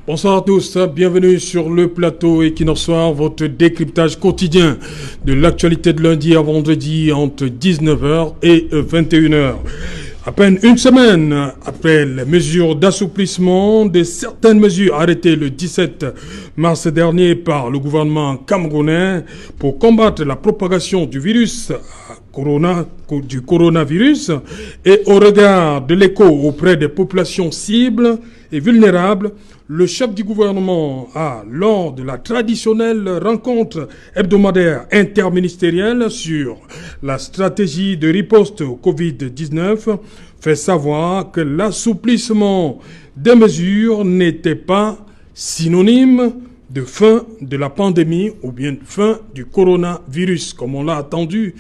Bonsoir à tous, bienvenue sur le plateau Equinox Soir, votre décryptage quotidien de l'actualité de lundi à vendredi entre 19h et 21h. À peine une semaine après les mesures d'assouplissement de certaines mesures arrêtées le 17 mars dernier par le gouvernement camerounais pour combattre la propagation du coronavirus et au regard de l'écho auprès des populations cibles et vulnérables, le chef du gouvernement a, lors de la traditionnelle rencontre hebdomadaire interministérielle sur la stratégie de riposte au Covid-19, fait savoir que l'assouplissement des mesures n'était pas synonyme de fin de la pandémie ou bien de fin du coronavirus, comme on l'a attendu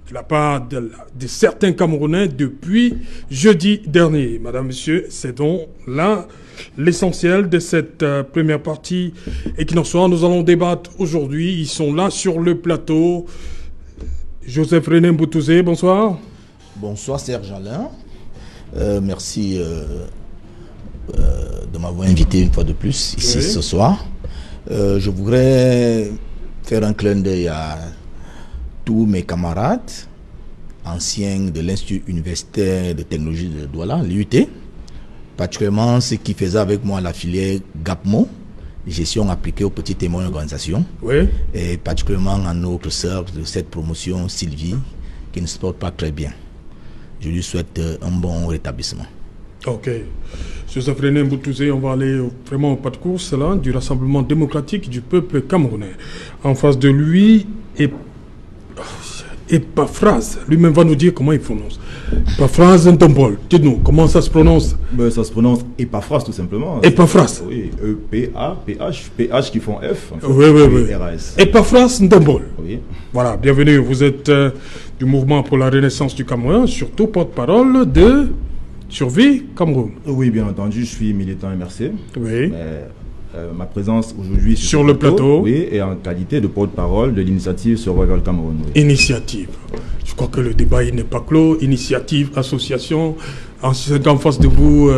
de la part de certains Camerounais depuis jeudi dernier. Madame, Monsieur, c'est donc là l'essentiel de cette première partie. Equinox Soir, nous allons débattre aujourd'hui. Ils sont là sur le plateau. Joseph René Mboutouzé, bonsoir. Bonsoir Serge Alain. Merci de m'avoir invité une fois de plus ici ce soir. Je voudrais faire un clin d'œil à tous mes camarades, anciens de l'Institut universitaire de technologie de Douala, l'IUT, particulièrement ceux qui faisaient avec moi la filière GAPMO, gestion appliquée aux petites et moyennes organisations, et particulièrement à notre sœur de cette promotion, Sylvie, qui ne se porte pas très bien. Je lui souhaite un bon rétablissement. Ok. Joseph René Mboutouzé, on va aller vraiment au pas de course là, du Rassemblement démocratique du peuple camerounais. En face de lui, Epaphras, lui-même va nous dire comment il prononce. Epaphras Ntombol, dites-nous, comment ça se prononce? Ça se prononce Epaphras tout simplement. Epaphras. Oui, E-P-A-P-H, P-H qui font F. Oui. R-A-S. Epaphras Ntombol. Oui. Voilà, bienvenue. Vous êtes du mouvement pour la renaissance du Cameroun, surtout porte-parole de Survie Cameroun. Oui, bien entendu, je suis militant MRC. Oui. Mais, ma présence aujourd'hui sur le plateau. Oui, et en qualité de porte-parole de l'initiative Survival Cameroun. Oui. Initiative. Je crois que le débat il n'est pas clos. Initiative, association. En face de vous,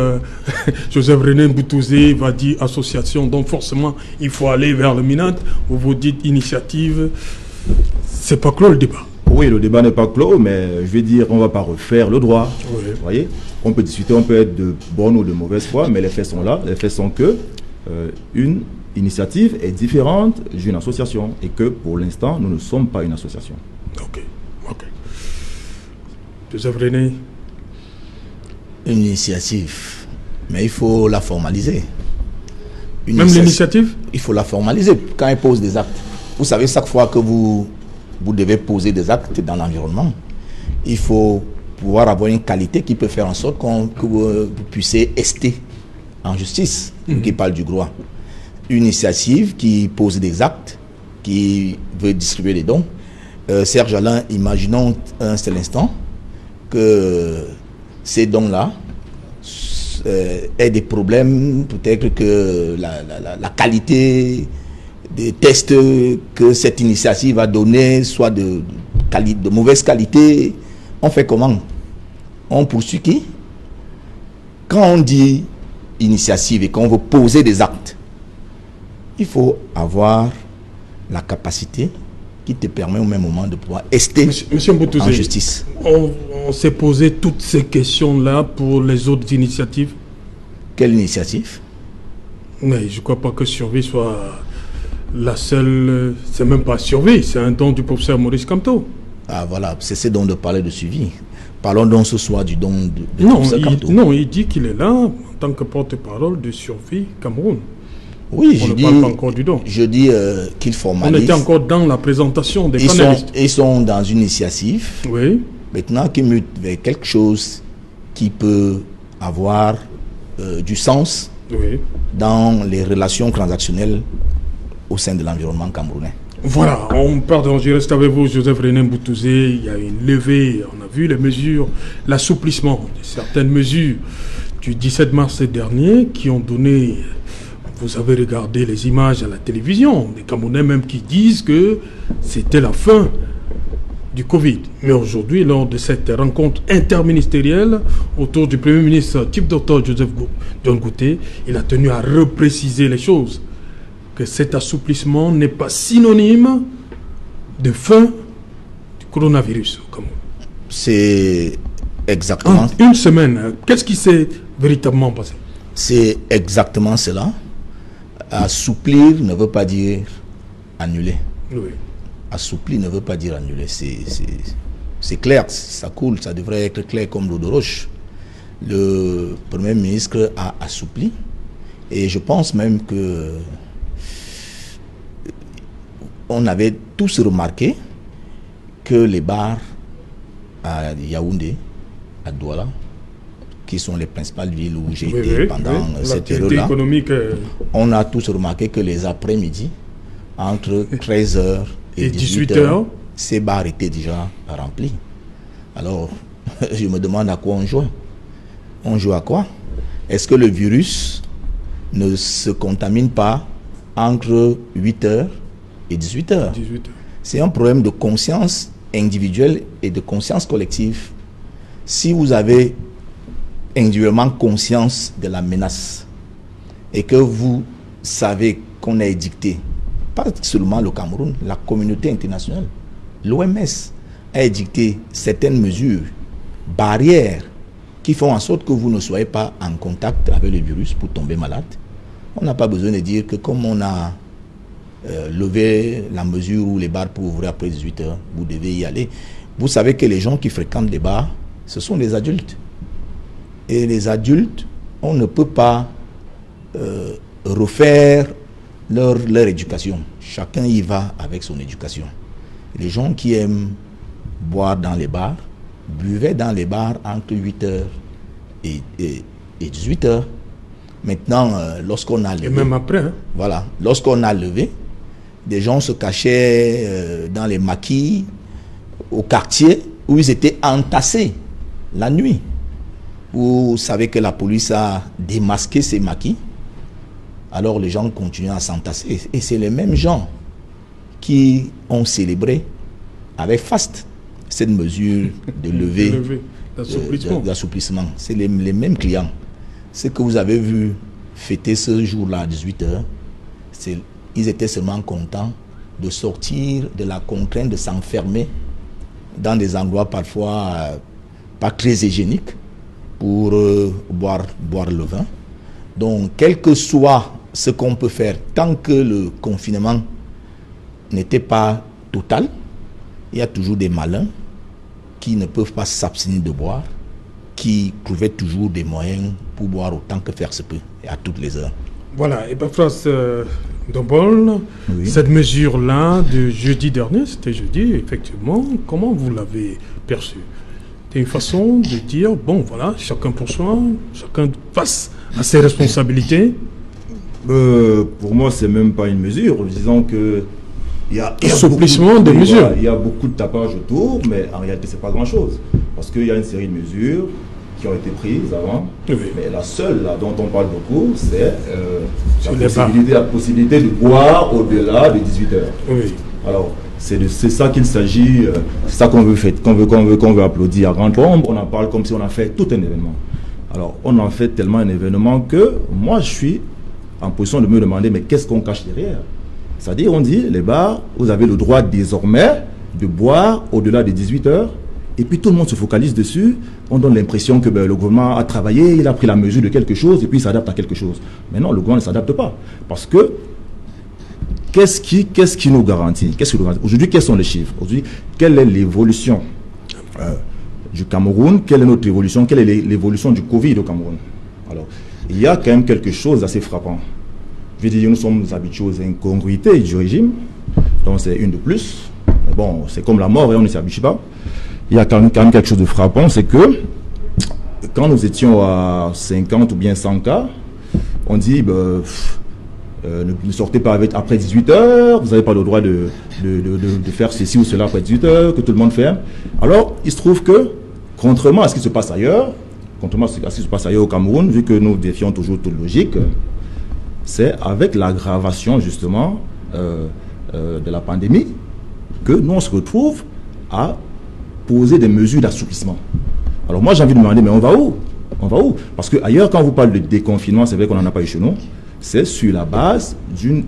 Joseph René Mboutouzé va dire association. Donc forcément, il faut aller vers le MINAT où vous dites initiative. C'est pas clos le débat. Oui, le débat n'est pas clos, mais je vais dire, on ne va pas refaire le droit. Oui. Vous voyez, on peut discuter, on peut être de bonne ou de mauvaise foi, mais les faits sont là. Les faits sont que une initiative est différente d'une association et que pour l'instant, nous ne sommes pas une association. Ok. Joseph René. Une initiative, mais il faut la formaliser. Même l'initiative? Il faut la formaliser quand elle pose des actes. Vous savez, chaque fois que vous devez poser des actes dans l'environnement, il faut pouvoir avoir une qualité qui peut faire en sorte que vous puissiez ester en justice, qui parle du droit. Une initiative qui pose des actes, qui veut distribuer des dons. Serge Alain, imaginons un seul instant que ces dons-là aient des problèmes, peut-être que la qualité des tests que cette initiative a donné soit de mauvaise qualité. On fait comment? On poursuit qui? Quand on dit initiative et qu'on veut poser des actes, il faut avoir la capacité qui te permet au même moment de pouvoir ester en justice. On s'est posé toutes ces questions-là pour les autres initiatives. Quelle initiative? Mais je ne crois pas que Survie soit la seule. C'est même pas Survie, c'est un don du professeur Maurice Kamto. Ah voilà, cessez donc de parler de suivi. Parlons donc ce soir du don de professeur Kamto. Non, il dit qu'il est là en tant que porte-parole de Survie Cameroun. Oui, on ne parle pas encore du don. Je dis qu'il formalise. On était encore dans la présentation des panélistes. Ils sont dans une initiative. Oui. Maintenant, qui mute vers quelque chose qui peut avoir du sens dans les relations transactionnelles au sein de l'environnement camerounais. Voilà, je reste avec vous, Joseph René Mboutouzé. Il y a une levée, on a vu les mesures, l'assouplissement de certaines mesures du 17 mars dernier qui ont donné. Vous avez regardé les images à la télévision, des Camerounais même qui disent que c'était la fin du Covid. Mais aujourd'hui, lors de cette rencontre interministérielle autour du Premier ministre type Dr Joseph John Goutey, il a tenu à repréciser les choses, que cet assouplissement n'est pas synonyme de fin du coronavirus au Cameroun. C'est exactement... En une semaine, qu'est-ce qui s'est véritablement passé? C'est exactement cela. Assouplir ne veut pas dire annuler. Oui. Assouplir ne veut pas dire annuler. C'est clair, ça coule, ça devrait être clair comme l'eau de roche. Le Premier ministre a assoupli et je pense même que on avait tous remarqué que les bars à Yaoundé, à Douala, qui sont les principales villes où j'ai été pendant cette période-là, on a tous remarqué que les après-midi, entre 13h et 18h, ces bars étaient déjà remplis. Alors, je me demande à quoi on joue. On joue à quoi? Est-ce que le virus ne se contamine pas entre 8h et 18h? C'est un problème de conscience individuelle et de conscience collective. Si vous avez individuellement conscience de la menace et que vous savez qu'on a édicté, pas seulement le Cameroun, la communauté internationale, l'OMS a édicté certaines mesures barrières qui font en sorte que vous ne soyez pas en contact avec le virus pour tomber malade. On n'a pas besoin de dire que comme on a levé la mesure où les bars peuvent ouvrir après 18h, vous devez y aller. Vous savez que les gens qui fréquentent les bars, ce sont des adultes. Et les adultes, on ne peut pas refaire leur éducation. Chacun y va avec son éducation. Les gens qui aiment boire dans les bars, buvaient dans les bars entre 8h et 18h. Maintenant, lorsqu'on a levé... Et même après. Hein? Voilà. Lorsqu'on a levé, des gens se cachaient dans les maquis, au quartier, où ils étaient entassés la nuit. Vous savez que la police a démasqué ces maquis. Alors les gens continuent à s'entasser. Et c'est les mêmes gens qui ont célébré avec faste cette mesure de levée d'assouplissement. C'est les mêmes clients. Ce que vous avez vu fêter ce jour-là à 18h, ils étaient seulement contents de sortir de la contrainte de s'enfermer dans des endroits parfois pas très hygiéniques pour boire le vin. Donc, quel que soit ce qu'on peut faire, tant que le confinement n'était pas total, il y a toujours des malins qui ne peuvent pas s'abstenir de boire, qui trouvaient toujours des moyens pour boire autant que faire se peut, et à toutes les heures. Voilà, et Epaphras Dombol, oui. Cette mesure-là de jeudi dernier, c'était jeudi, effectivement, comment vous l'avez perçue? C'est une façon de dire, bon voilà, chacun pour soi, chacun face à ses responsabilités. Pour moi, c'est même pas une mesure, disons que il y a assouplissement de mesures. Il y a beaucoup de tapage autour, mais en réalité, c'est pas grand-chose. Parce qu'il y a une série de mesures qui ont été prises avant, oui. Mais la seule là, dont on parle beaucoup, c'est la possibilité de boire au-delà de 18h. Oui. Alors, c'est ça qu'il s'agit, c'est ça qu'on veut applaudir à grande pompe. On en parle comme si on a fait tout un événement. Alors, on en fait tellement un événement que moi, je suis en position de me demander, mais qu'est-ce qu'on cache derrière? C'est-à-dire, on dit, les bars, vous avez le droit désormais de boire au-delà de 18h, et puis tout le monde se focalise dessus. On donne l'impression que le gouvernement a travaillé, il a pris la mesure de quelque chose, et puis il s'adapte à quelque chose. Mais non, le gouvernement ne s'adapte pas. Parce que, qu'est-ce qui nous garantit? Aujourd'hui, quels sont les chiffres? Aujourd'hui, quelle est l'évolution du Cameroun? Quelle est notre évolution? Quelle est l'évolution du Covid au Cameroun? Alors, il y a quand même quelque chose d'assez frappant. Je veux dire, nous sommes habitués aux incongruités du régime, donc c'est une de plus. Mais bon, c'est comme la mort et on ne s'y habitue pas. Il y a quand même quelque chose de frappant, c'est que quand nous étions à 50 ou bien 100 cas, on dit ne sortez pas après 18h, vous n'avez pas le droit de faire ceci ou cela après 18h, que tout le monde fait. Alors, il se trouve que, contrairement à ce qui se passe ailleurs, au Cameroun, vu que nous défions toujours toute logique, c'est avec l'aggravation justement de la pandémie que nous on se retrouve à poser des mesures d'assouplissement. Alors moi, j'ai envie de me demander, mais on va où? On va où? Parce qu'ailleurs, quand vous parlez de déconfinement, c'est vrai qu'on n'en a pas eu chez nous, c'est sur la base d'une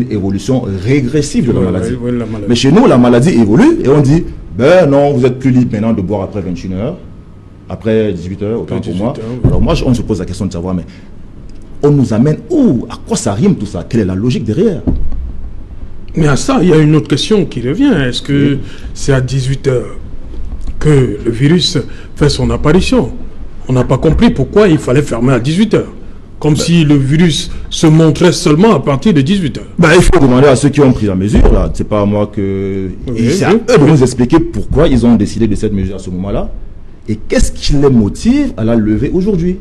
évolution régressive de la maladie. Oui, la maladie. Mais chez nous, la maladie évolue et on dit, ben non, vous êtes plus libre maintenant de boire après 21h, après 18h, autant pour moi. Oui. Alors moi, on se pose la question de savoir, mais on nous amène où? À quoi ça rime tout ça? Quelle est la logique derrière? Mais à ça, il y a une autre question qui revient. Est-ce que c'est à 18h que le virus fait son apparition? On n'a pas compris pourquoi il fallait fermer à 18h. Comme si le virus se montrait seulement à partir de 18h. Il faut demander à ceux qui ont pris la mesure, là. C'est pas à moi que... c'est à eux de nous expliquer pourquoi ils ont décidé de cette mesure à ce moment-là. Et qu'est-ce qui les motive à la lever aujourd'hui?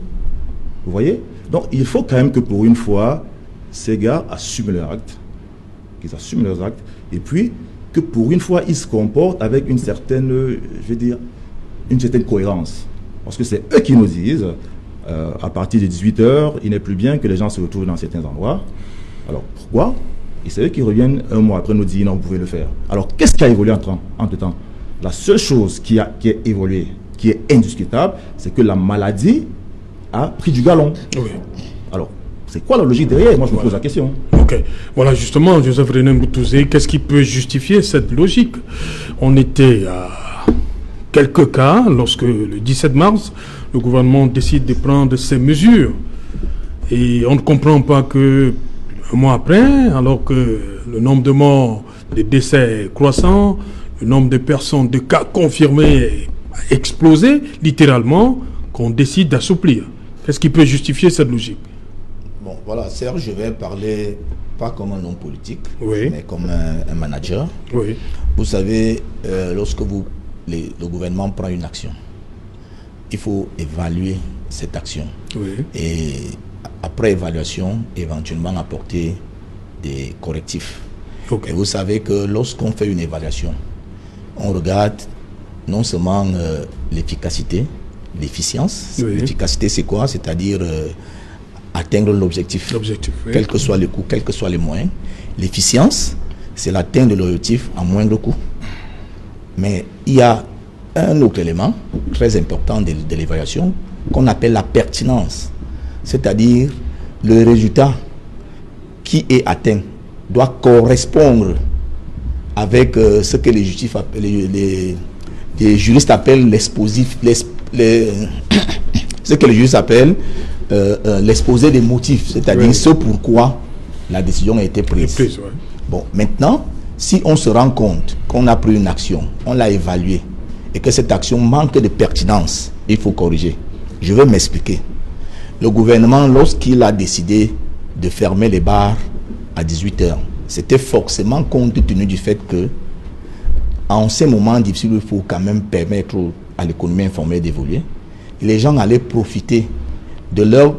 Vous voyez? Donc, il faut quand même que pour une fois, ces gars assument leurs actes. Qu'ils assument leurs actes. Et puis, que pour une fois, ils se comportent avec une certaine, je vais dire, une certaine cohérence. Parce que c'est eux qui nous disent, à partir de 18h, il n'est plus bien que les gens se retrouvent dans certains endroits. Alors, pourquoi? Et c'est eux qui reviennent un mois après nous dire, non, vous pouvez le faire. Alors, qu'est-ce qui a évolué entre-temps? La seule chose qui a évolué, qui est indiscutable, c'est que la maladie a pris du galon. Oui. Alors, c'est quoi la logique derrière? Moi, je me pose la question. Ok. Voilà, justement, Joseph René Moutouzé, qu'est-ce qui peut justifier cette logique? On était à quelques cas lorsque, le 17 mars, le gouvernement décide de prendre ces mesures. Et on ne comprend pas que, un mois après, alors que le nombre de morts, des décès est croissant, le nombre de personnes, de cas confirmés a explosé, littéralement, qu'on décide d'assouplir. Qu'est-ce qui peut justifier cette logique? Bon, voilà, Serge, je vais parler pas comme un homme politique, Oui. mais comme un manager. Oui. Vous savez, lorsque le gouvernement prend une action, il faut évaluer cette action. Oui. Et après évaluation, éventuellement apporter des correctifs. Ok. Et vous savez que lorsqu'on fait une évaluation, on regarde non seulement l'efficacité, l'efficience. Oui. L'efficacité, c'est quoi? C'est-à-dire atteindre l'objectif. L'objectif, oui. Quel que soit le coût, quels que soient les moyens. L'efficience, c'est l'atteinte de l'objectif à moindre coût. Mais il y a un autre élément très important de l'évaluation qu'on appelle la pertinence. C'est-à-dire le résultat qui est atteint doit correspondre avec ce que les juristes appellent ce que les juristes appellent l'exposé des motifs, c'est-à-dire oui. ce pourquoi la décision a été prise. Ouais. Bon, maintenant, si on se rend compte qu'on a pris une action, on l'a évaluée, et que cette action manque de pertinence, il faut corriger. Je vais m'expliquer. Le gouvernement, lorsqu'il a décidé de fermer les bars à 18h, c'était forcément compte tenu du fait que, en ces moments difficiles, il faut quand même permettre à l'économie informelle d'évoluer. Les gens allaient profiter de l'heure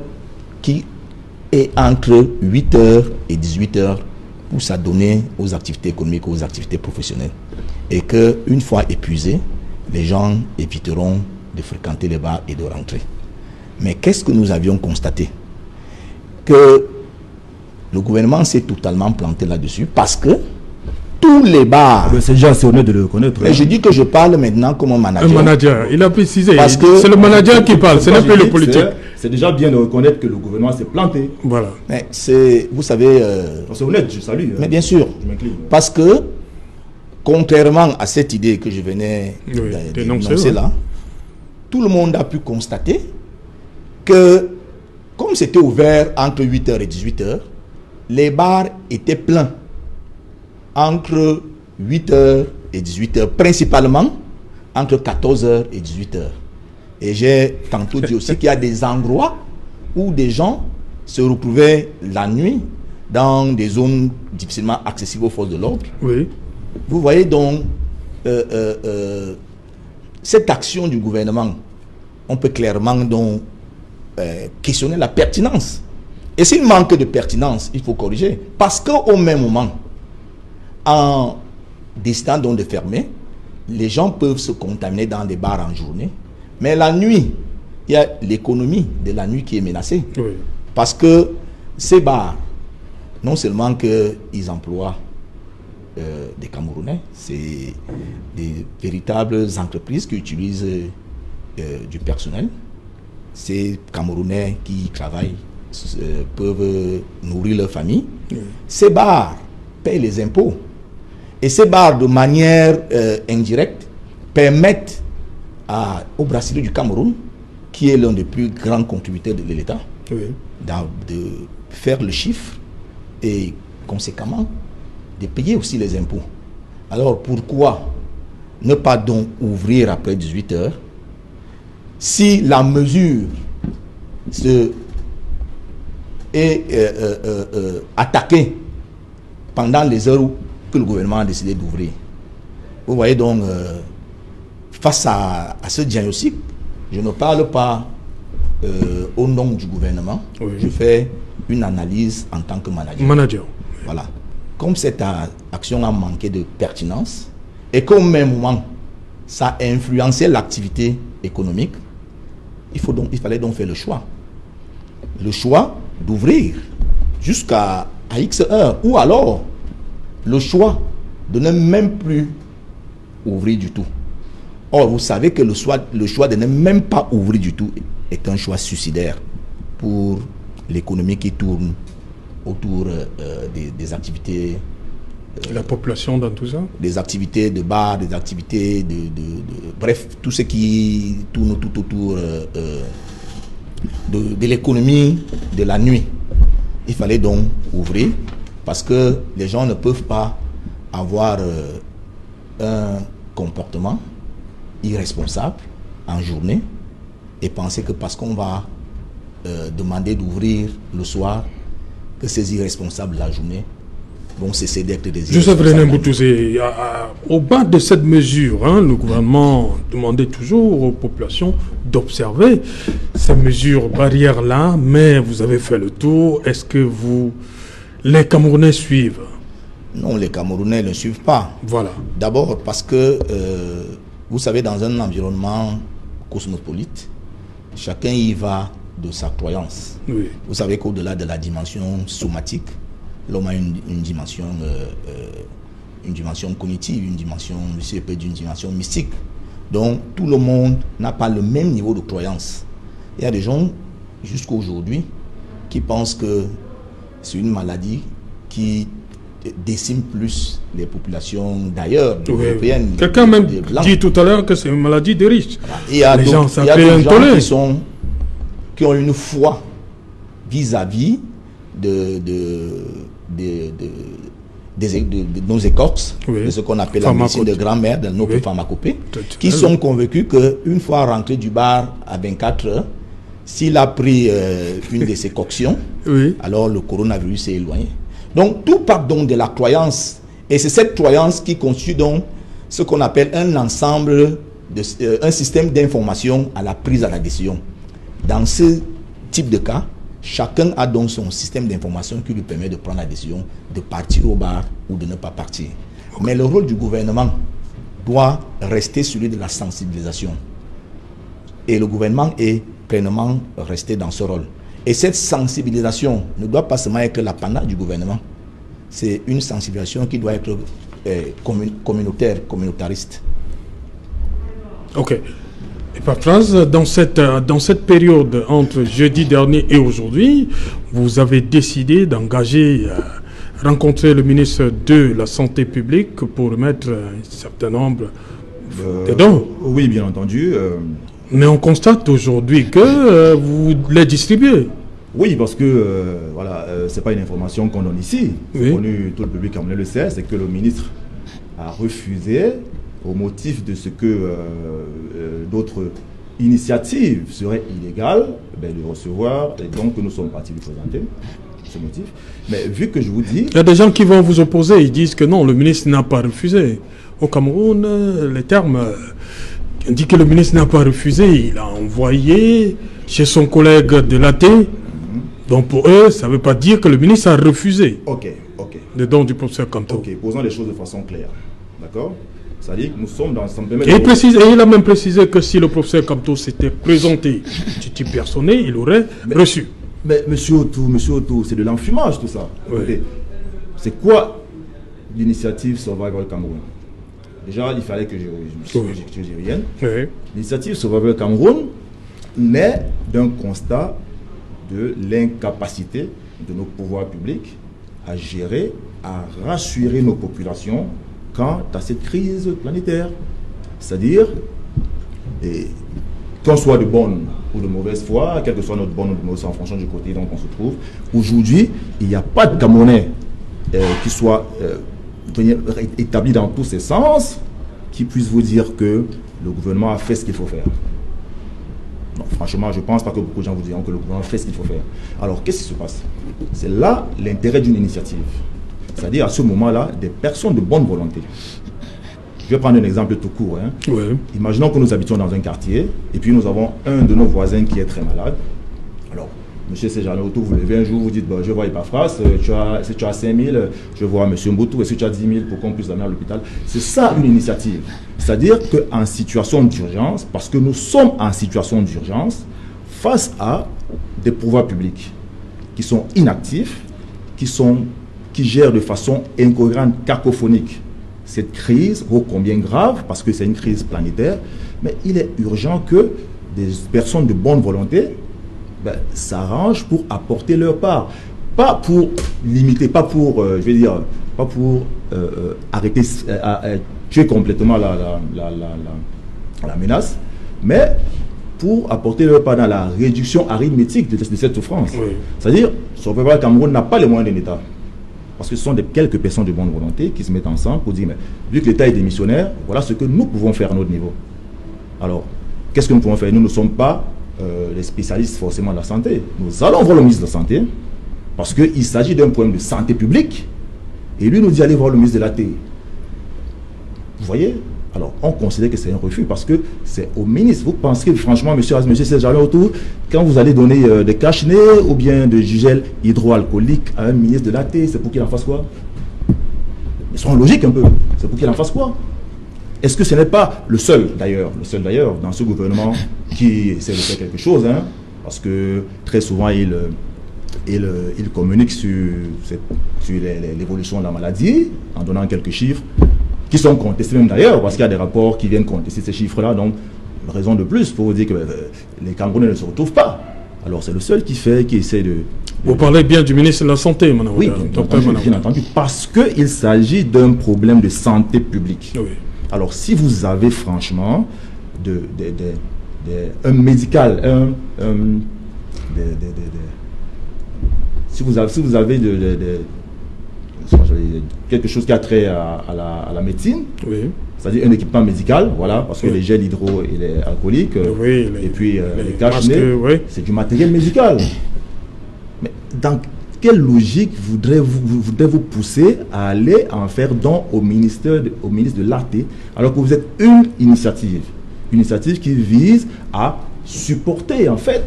qui est entre 8h et 18h pour s'adonner aux activités économiques, aux activités professionnelles. Et qu'une fois épuisés, les gens éviteront de fréquenter les bars et de rentrer. Mais qu'est-ce que nous avions constaté? Que le gouvernement s'est totalement planté là-dessus parce que tous les bars... C'est déjà assez honnête de le reconnaître. Mais je dis que je parle maintenant comme un manager. Un manager, il a précisé. Parce que c'est le manager qui parle, c'est plus le politique. C'est déjà bien de reconnaître que le gouvernement s'est planté. Voilà. Mais c'est, vous savez... C'est honnête, je salue. Mais bien sûr. Je m'incline. Parce que, contrairement à cette idée que je venais d'énoncer là, tout le monde a pu constater que, comme c'était ouvert entre 8h et 18h, les bars étaient pleins entre 8h et 18h, principalement entre 14h et 18h. Et j'ai tantôt dit aussi qu'il y a des endroits où des gens se retrouvaient la nuit dans des zones difficilement accessibles aux forces de l'ordre. Oui. Vous voyez donc cette action du gouvernement, on peut clairement donc questionner la pertinence. Et s'il manque de pertinence, il faut corriger. Parce qu'au même moment, en décidant donc de fermer, les gens peuvent se contaminer dans des bars en journée. Mais la nuit, il y a l'économie de la nuit qui est menacée. Oui. Parce que ces bars, non seulement qu'ils emploient des Camerounais. C'est des véritables entreprises qui utilisent du personnel. Ces Camerounais qui travaillent peuvent nourrir leur famille. Ces bars payent les impôts. Et ces bars, de manière indirecte, permettent au bracelet du Cameroun, qui est l'un des plus grands contributeurs de l'État, de faire le chiffre et conséquemment de payer aussi les impôts. Alors pourquoi ne pas donc ouvrir après 18 heures si la mesure est attaquée pendant les heures que le gouvernement a décidé d'ouvrir? Vous voyez donc, face à ce diagnostic, je ne parle pas au nom du gouvernement, je fais une analyse en tant que manager. Voilà. Comme cette action a manqué de pertinence et qu'au même moment, ça a influencé l'activité économique, il fallait donc faire le choix. Le choix d'ouvrir jusqu'à X heures, ou alors le choix de ne même plus ouvrir du tout. Or, vous savez que le choix de ne même pas ouvrir du tout est un choix suicidaire pour l'économie qui tourne autour des activités. La population dans tout ça? Des activités de bar, des activités bref, tout ce qui tourne tout autour de l'économie de la nuit. Il fallait donc ouvrir parce que les gens ne peuvent pas avoir un comportement irresponsable en journée et penser que parce qu'on va demander d'ouvrir le soir, que ces irresponsables la journée vont cesser d'être des irresponsables. Joseph René Mboutouzé, au bas de cette mesure, le gouvernement demandait toujours aux populations d'observer ces mesures barrières-là, mais vous avez fait le tour. Est-ce que les Camerounais suivent? Non, les Camerounais ne suivent pas. Voilà. D'abord parce que, vous savez, dans un environnement cosmopolite, chacun y va de sa croyance. Oui. Vous savez qu'au-delà de la dimension somatique, l'homme a une dimension cognitive, une dimension mystique. Donc, tout le monde n'a pas le même niveau de croyance. Il y a des gens, jusqu'à aujourd'hui, qui pensent que c'est une maladie qui décime plus les populations d'ailleurs, européennes. Quelqu'un même dit tout à l'heure que c'est une maladie des riches. Il y a des gens qui ont une foi vis-à-vis de nos écorces, de ce qu'on appelle la médecine de grand-mère, de nos pharmacopées, qui sont convaincus qu'une fois rentré du bar à 24 heures, s'il a pris une de ces concoctions, alors le coronavirus s'est éloigné. Donc tout part donc de la croyance, et c'est cette croyance qui constitue donc ce qu'on appelle un ensemble, un système d'information à la prise à la décision. Dans ce type de cas, chacun a donc son système d'information qui lui permet de prendre la décision de partir au bar ou de ne pas partir. Mais le rôle du gouvernement doit rester celui de la sensibilisation. Et le gouvernement est pleinement resté dans ce rôle. Et cette sensibilisation ne doit pas seulement être l'apanage du gouvernement. C'est une sensibilisation qui doit être communautariste. Ok. Et par phrase, dans cette période entre jeudi dernier et aujourd'hui, vous avez décidé d'engager, rencontrer le ministre de la Santé publique pour mettre un certain nombre de dons. Oui, bien entendu. Mais on constate aujourd'hui que vous les distribuez. Oui, parce que voilà, c'est pas une information qu'on donne ici. C'est connu, tout le public camerounais le sait, c'est que le ministre a refusé au motif de ce que d'autres initiatives seraient illégales, de recevoir, et donc nous sommes partis lui présenter ce motif. Mais vu que je vous dis... Il y a des gens qui vont vous opposer, ils disent que non, le ministre n'a pas refusé. Au Cameroun, les termes... On dit que le ministre n'a pas refusé, il a envoyé chez son collègue de l'AT. Donc pour eux, ça ne veut pas dire que le ministre a refusé. Ok. Le don du professeur Kamto. Ok, posons les choses de façon claire. D'accord? C'est-à-dire que nous sommes dans... Et il a même précisé que si le professeur Kamto s'était présenté du type personnel, il aurait reçu. Mais monsieur Otto, c'est de l'enfumage tout ça. Oui. C'est quoi l'initiative Survival Cameroun. Déjà, il fallait que je revienne. Oui. L'initiative Survival Cameroun naît d'un constat de l'incapacité de nos pouvoirs publics à gérer, à rassurer nos populations quant à cette crise planétaire. C'est-à-dire, qu'on soit de bonne ou de mauvaise foi, quelle que soit notre bonne ou de mauvaise foi en fonction du côté dont on se trouve, aujourd'hui, il n'y a pas de Camerounais qui soit établi dans tous ses sens, qui puisse vous dire que le gouvernement a fait ce qu'il faut faire. Non, franchement, je ne pense pas que beaucoup de gens vous diront que le gouvernement fait ce qu'il faut faire. Alors, qu'est-ce qui se passe? C'est là l'intérêt d'une initiative. C'est-à-dire, à ce moment-là, des personnes de bonne volonté. Je vais prendre un exemple tout court. Oui. Imaginons que nous habitions dans un quartier, et puis nous avons un de nos voisins qui est très malade. Alors, monsieur Sejanot, vous levez un jour, vous dites, je vois Epafras, si tu as 5 000, je vois monsieur Mboutou, et si tu as 10 000 pour qu'on puisse l'amener à l'hôpital. C'est ça une initiative. C'est-à-dire qu'en situation d'urgence, parce que nous sommes en situation d'urgence, face à des pouvoirs publics qui sont inactifs, qui gèrent de façon incohérente, cacophonique cette crise, ô combien grave, parce que c'est une crise planétaire, mais il est urgent que des personnes de bonne volonté s'arrangent pour apporter leur part. Pas pour limiter, pas pour, pas pour arrêter, tuer complètement la menace, mais pour apporter leur part dans la réduction arithmétique de cette souffrance. Oui. C'est-à-dire, Survival Cameroun n'a pas les moyens d'un État. Parce que ce sont quelques personnes de bonne volonté qui se mettent ensemble pour dire, mais vu que l'État est démissionnaire, voilà ce que nous pouvons faire à notre niveau. Alors, qu'est-ce que nous pouvons faire? Nous ne sommes pas les spécialistes forcément de la santé. Nous allons voir le ministre de la Santé, parce qu'il s'agit d'un problème de santé publique, et lui nous dit aller voir le ministre de l'AT. Vous voyez? Alors, on considère que c'est un refus, parce que c'est au ministre. Vous pensez que, franchement, monsieur Sejanot, quand vous allez donner des cache-nez ou bien de gel hydroalcoolique à un ministre de l'AT, c'est pour qu'il en fasse quoi? Ils sont logiques un peu. C'est pour qu'il en fasse quoi? Est-ce que ce n'est pas le seul d'ailleurs dans ce gouvernement qui essaie de faire quelque chose, parce que très souvent il communique sur l'évolution de la maladie en donnant quelques chiffres qui sont contestés même d'ailleurs, parce qu'il y a des rapports qui viennent contester ces chiffres-là, donc raison de plus pour vous dire que les Camerounais ne se retrouvent pas. Alors c'est le seul qui essaie de... Vous parlez bien du ministre de la Santé, madame. Oui, bien entendu, parce qu'il s'agit d'un problème de santé publique. Oui. Alors si vous avez franchement un médical, si vous avez quelque chose qui a trait à la médecine, oui. C'est-à-dire un équipement médical, voilà, parce que les gels hydro et les alcooliques, et puis les cache-nez, c'est du matériel médical. Mais dans quelle logique voudrez-vous pousser à aller en faire don au ministre de l'AT, alors que vous êtes une initiative qui vise à supporter en fait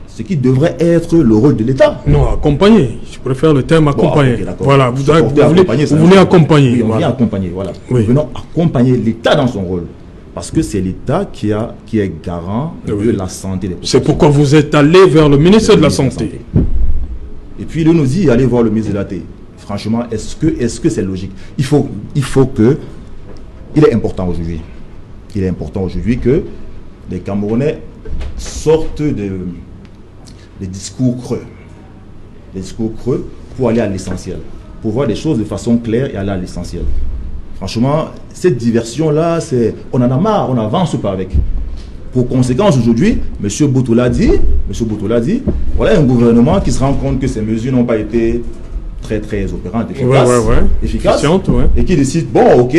ce qui devrait être le rôle de l'État. Non, accompagner. Je préfère le terme accompagner. Bon, okay, voilà, vous voulez accompagner. Oui, on vient accompagner, voilà. Oui. Nous venons accompagner l'État dans son rôle. Parce que c'est l'État qui est garant de la santé des populations. C'est pourquoi vous êtes allé vers le ministre de la Santé. Et puis il nous dit, allez voir le ministre de l'AT. Franchement, est-ce que c'est logique? Il faut que... Il est important aujourd'hui que les Camerounais sortent des discours creux. Des discours creux pour aller à l'essentiel. Pour voir des choses de façon claire et aller à l'essentiel. Franchement, cette diversion-là, on en a marre, on n'avance pas avec. Pour conséquence, aujourd'hui, M. Mboutou l'a dit, voilà un gouvernement qui se rend compte que ces mesures n'ont pas été très très opérantes, efficaces, et qui décide, bon, ok,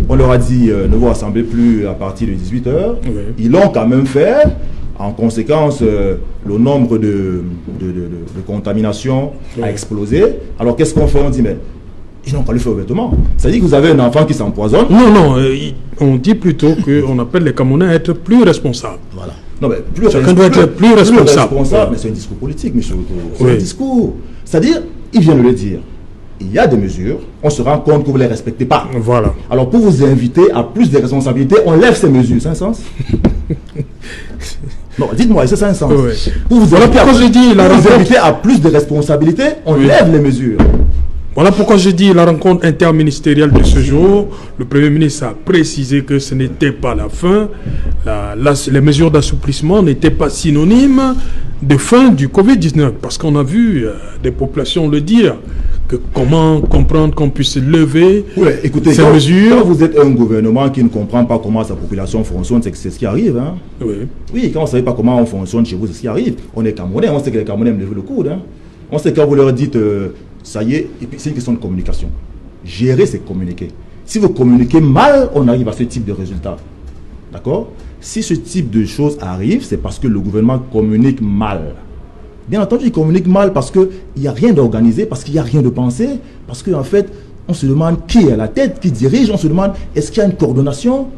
on leur a dit ne vous rassemblez plus à partir de 18h. Ils l'ont quand même fait. En conséquence, le nombre de contaminations a explosé. Alors qu'est-ce qu'on fait? On dit, mais ils n'ont pas le fait ouvertement. C'est-à-dire que vous avez un enfant qui s'empoisonne. Non, on dit plutôt qu'on appelle les Camerounais à être plus responsables. Voilà. Non, mais chacun doit être plus responsable. Mais c'est un discours politique, monsieur. C'est un discours. C'est-à-dire, il vient de le dire. Il y a des mesures, on se rend compte que vous ne les respectez pas. Voilà. Alors pour vous inviter à plus de responsabilités, on lève ces mesures. C'est un sens? Non, dites-moi, c'est ça un sens? Oui. Pour vous inviter à plus de responsabilités, on lève les mesures. Voilà pourquoi je dis la rencontre interministérielle de ce jour. Le Premier ministre a précisé que ce n'était pas la fin. Les mesures d'assouplissement n'étaient pas synonymes de fin du Covid-19. Parce qu'on a vu des populations le dire. Que comment comprendre qu'on puisse lever écoutez, ces mesures. Quand vous êtes un gouvernement qui ne comprend pas comment sa population fonctionne, c'est ce qui arrive. Hein. Oui, quand vous ne savez pas comment on fonctionne chez vous, c'est ce qui arrive. On est Camerounais, on sait que les Camerounais me lèvent le coude. Hein. On sait quand vous leur dites, ça y est, et puis c'est une question de communication. Gérer, c'est communiquer. Si vous communiquez mal, on arrive à ce type de résultat. D'accord? Si ce type de choses arrive, c'est parce que le gouvernement communique mal. Bien entendu, il communique mal parce qu'il n'y a rien d'organisé, parce qu'il n'y a rien de pensé, parce qu'en fait, on se demande qui est à la tête, qui dirige, on se demande est-ce qu'il y a une coordination?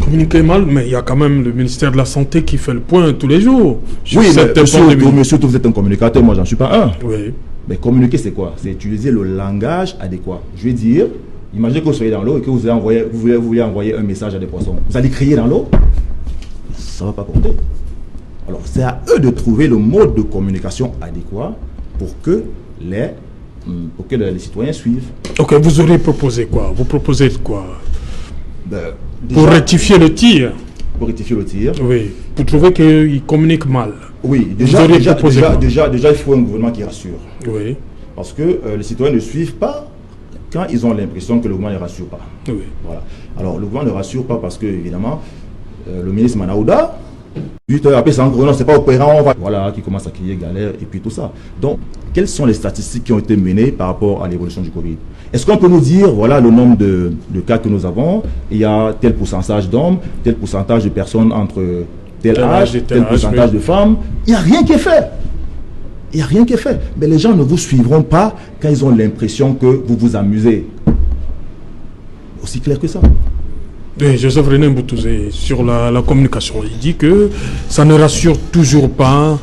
Communiquer mal, mais il y a quand même le ministère de la Santé qui fait le point tous les jours. Oui, mais monsieur, vous êtes un communicateur, moi j'en suis pas un. Oui. Mais communiquer, c'est quoi? C'est utiliser le langage adéquat. Je vais dire, imaginez que vous soyez dans l'eau et que vous voulez envoyer un message à des poissons. Vous allez crier dans l'eau? Ça ne va pas compter. Alors, c'est à eux de trouver le mode de communication adéquat pour que les citoyens suivent. Ok, vous aurez proposé quoi? Vous proposez quoi? Déjà, pour rectifier le tir. Pour rectifier le tir. Oui. Vous trouvez qu'ils communiquent mal? Oui, déjà, il faut un gouvernement qui rassure. Oui. Parce que les citoyens ne suivent pas quand ils ont l'impression que le gouvernement ne rassure pas. Oui. Voilà. Alors, le gouvernement ne rassure pas parce que, évidemment, le ministre Manaouda, 8 heures après, c'est encore non, c'est pas opérant, voilà, qui commence à crier galère et puis tout ça. Donc, quelles sont les statistiques qui ont été menées par rapport à l'évolution du Covid? Est-ce qu'on peut nous dire, voilà le nombre de cas que nous avons, il y a tel pourcentage d'hommes, tel pourcentage de personnes entre tel âge, tel pourcentage de femmes? Il n'y a rien qui est fait. Il n'y a rien qui est fait. Mais les gens ne vous suivront pas quand ils ont l'impression que vous vous amusez. Aussi clair que ça. Oui, Joseph René Mboutouzé, sur la communication, il dit que ça ne rassure toujours pas.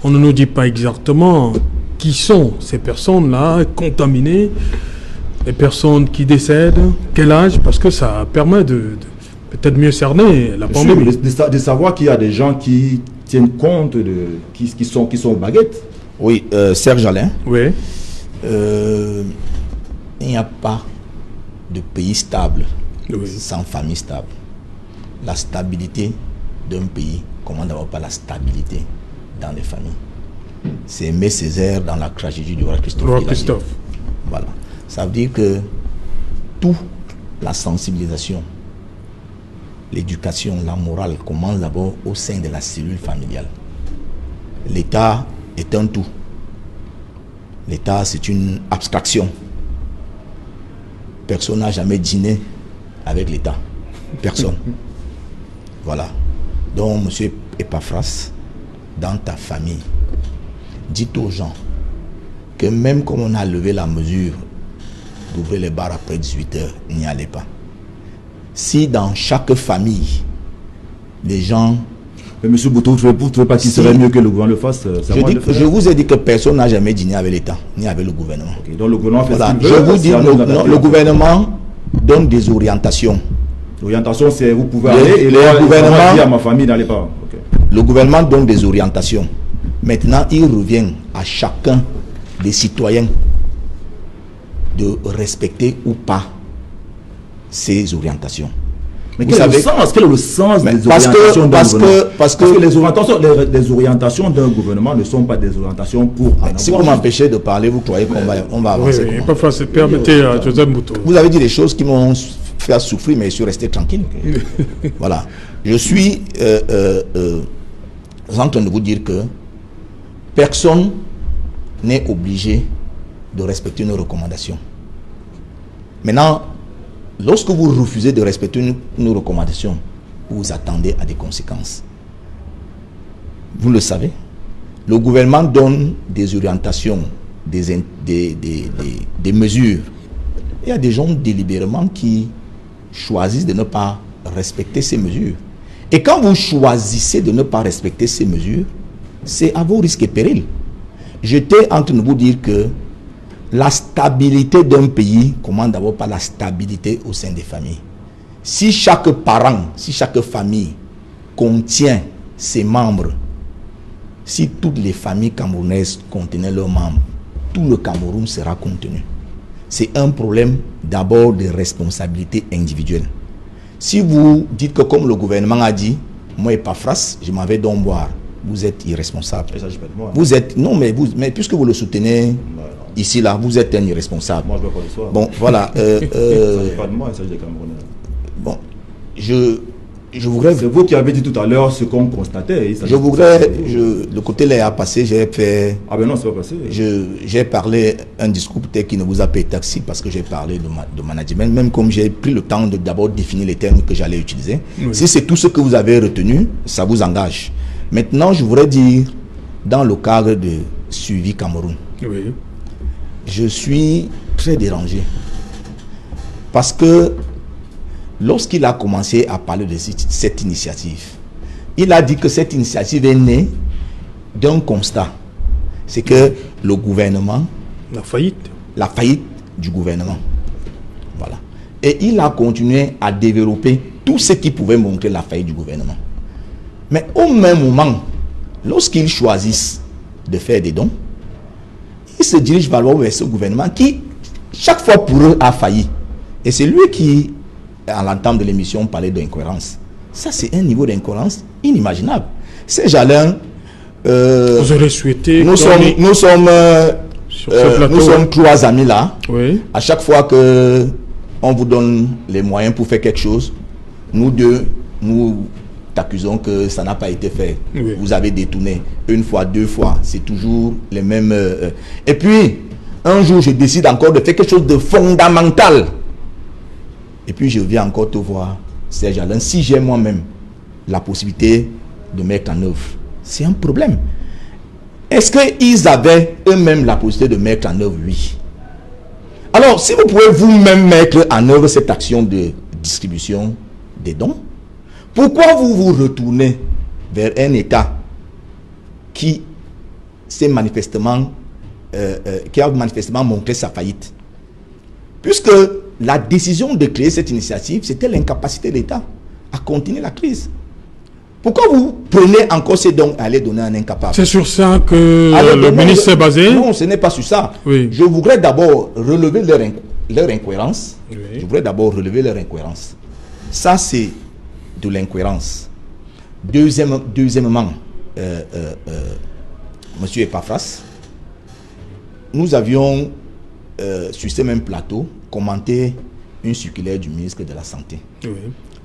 On ne nous dit pas exactement qui sont ces personnes-là contaminées, les personnes qui décèdent, quel âge, parce que ça permet de peut-être mieux cerner la pandémie. De savoir qu'il y a des gens qui tiennent compte qui sont aux baguettes. Oui, Serge Alain. Oui. Il n'y a pas de pays stable. Oui. Sans famille stable. La stabilité d'un pays commande d'abord par la stabilité dans les familles. C'est Aimé Césaire dans la tragédie du roi Christophe. Voilà. Ça veut dire que toute la sensibilisation, l'éducation, la morale commence d'abord au sein de la cellule familiale. L'État est un tout. L'État, c'est une abstraction. Personne n'a jamais dîné avec l'État. Personne. Voilà. Donc, monsieur Epaphras, dans ta famille, dites aux gens que même comme on a levé la mesure d'ouvrir les bars après 18 heures, n'y allez pas. Si dans chaque famille, les gens... Mais monsieur Boutou, vous ne trouvez pas qu'il serait mieux que le gouvernement le fasse? Je vous ai dit que personne n'a jamais dîné avec l'État, ni avec le gouvernement. Okay, donc le gouvernement fait voilà. ce qu'il veut. Je vous dis, le gouvernement donne des orientations. L'orientation, c'est vous pouvez aller et le gouvernement dit à ma famille n'allez pas. Okay. Le gouvernement donne des orientations. Maintenant, il revient à chacun des citoyens de respecter ou pas ces orientations. Mais quel est le sens des orientations d'un gouvernement? Parce que les orientations d'un gouvernement ne sont pas des orientations pour... Si vous m'empêchez de parler, vous croyez qu'on va avancer? Oui, pas facile. Permettez à Joseph Mboutouzé. Vous avez dit des choses qui m'ont fait souffrir, mais je suis resté tranquille. Voilà. Je suis en train de vous dire que personne n'est obligé de respecter nos recommandations. Maintenant, lorsque vous refusez de respecter nos recommandations, vous attendez à des conséquences. Vous le savez, le gouvernement donne des orientations, des mesures. Il y a des gens délibérément qui choisissent de ne pas respecter ces mesures. Et quand vous choisissez de ne pas respecter ces mesures, c'est à vos risques et périls. J'étais en train de vous dire que la stabilité d'un pays commande d'abord par la stabilité au sein des familles. Si chaque parent, si chaque famille contient ses membres, si toutes les familles camerounaises contenaient leurs membres, tout le Cameroun sera contenu. C'est un problème d'abord de responsabilité individuelle. Si vous dites que comme le gouvernement a dit, moi et Paphras, je m'en vais donc boire, vous êtes irresponsable. Et ça, je pas de moi. Vous êtes, non mais puisque vous le soutenez ici là, vous êtes un irresponsable. Moi je dois pas le soir. Bon voilà. Ça n'est pas de moi, il s'agit des Camerounais. Bon, je voudrais. C'est vous qui avez dit tout à l'heure ce qu'on constatait. Je voudrais, le côté là a passé, j'ai fait. Ah ben non, c'est pas passé. J'ai parlé un discours peut-être qui ne vous a pas été taxi parce que j'ai parlé de management, même comme j'ai pris le temps de d'abord définir les termes que j'allais utiliser. Oui. Si c'est tout ce que vous avez retenu, ça vous engage. Maintenant, je voudrais dire, dans le cadre de suivi Cameroun, oui, je suis très dérangé parce que lorsqu'il a commencé à parler de cette initiative, il a dit que cette initiative est née d'un constat. C'est que le gouvernement... La faillite du gouvernement. Voilà. Et il a continué à développer tout ce qui pouvait montrer la faillite du gouvernement. Mais au même moment, lorsqu'ils choisissent de faire des dons, ils se dirigent vers ce gouvernement qui, chaque fois pour eux, a failli. Et c'est lui qui... à l'entame de l'émission, parlait d'incohérence. Ça, c'est un niveau d'incohérence inimaginable. Ces jalins... vous aurez souhaité... Nous sommes trois amis là. Oui. À chaque fois que on vous donne les moyens pour faire quelque chose, nous deux, nous t'accusons que ça n'a pas été fait. Oui. Vous avez détourné une fois, deux fois. C'est toujours les mêmes... Et puis, un jour, je décide encore de faire quelque chose de fondamental. Et puis je viens encore te voir, Serge Alain, si j'ai moi-même la possibilité de mettre en œuvre. C'est un problème. Est-ce qu'ils avaient eux-mêmes la possibilité de mettre en œuvre? Oui. Alors, si vous pouvez vous-même mettre en œuvre cette action de distribution des dons, pourquoi vous vous retournez vers un État qui s'est manifestement, qui a manifestement montré sa faillite? Puisque la décision de créer cette initiative, c'était l'incapacité de l'État à continuer la crise. Pourquoi vous prenez encore ces dons à les donner à un incapable? C'est sur ça que le ministre est basé? Non, ce n'est pas sur ça. Oui. Je voudrais d'abord relever leur incohérence. Oui. Je voudrais d'abord relever leur incohérence. Ça, c'est de l'incohérence. Deuxièmement, monsieur Paphras, nous avions sur ce même plateau commenté une circulaire du ministre de la Santé, oui,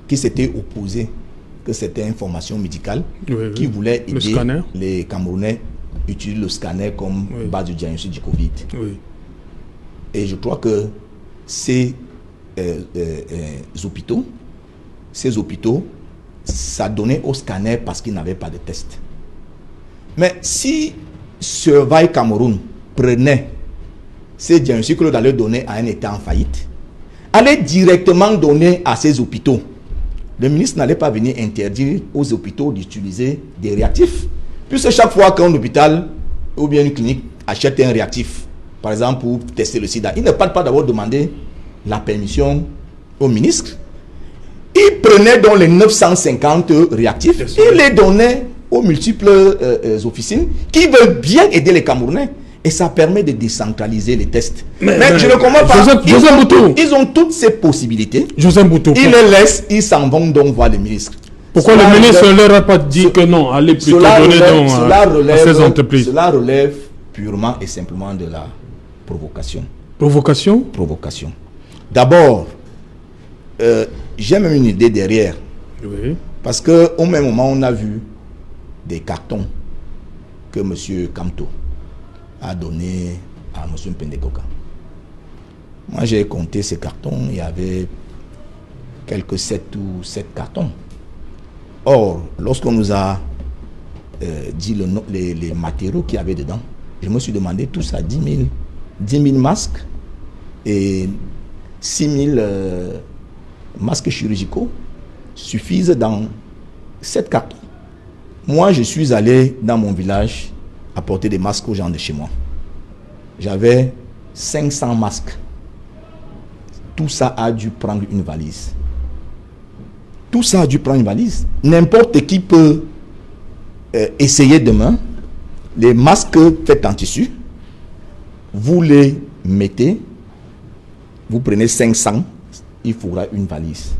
qui s'était opposé que c'était une formation médicale, oui, qui voulait aider les Camerounais à utiliser le scanner comme base de diagnostic du Covid. Oui. Et je crois que ces hôpitaux, ça donnait au scanner parce qu'ils n'avaient pas de test. Mais si Surveille Cameroun prenait ces diagnostics que l'on allait donner à un État en faillite, allait directement donner à ces hôpitaux. Le ministre n'allait pas venir interdire aux hôpitaux d'utiliser des réactifs. Puisque chaque fois qu'un hôpital ou bien une clinique achète un réactif, par exemple pour tester le sida, il ne peut pas d'abord demander la permission au ministre. Il prenait donc les 950 réactifs et les donnait aux multiples officines qui veulent bien aider les Camerounais. Et ça permet de décentraliser les tests. Mais je ne comprends pas. Ils ont toutes ces possibilités. Joseph Boutou. Ils les laissent, ils s'en vont donc voir le ministre. Pourquoi le ministre ne leur a pas dit que non, allez plutôt donner à ces entreprises? Cela relève purement et simplement de la provocation. Provocation? Provocation. D'abord, j'ai même une idée derrière. Oui. Parce qu'au même moment, on a vu des cartons que M. Kamto a donné à M. Mpendekoka. Moi, j'ai compté ces cartons, il y avait quelques 7 cartons. Or, lorsqu'on nous a dit les matériaux qu'il y avait dedans, je me suis demandé tout ça, 10 000 masques et 6 000 masques chirurgicaux suffisent dans 7 cartons. Moi, je suis allé dans mon village apporter des masques aux gens de chez moi. J'avais 500 masques. Tout ça a dû prendre une valise. Tout ça a dû prendre une valise. N'importe qui peut essayer demain les masques faits en tissu vous les mettez, vous prenez 500, il faudra une valise.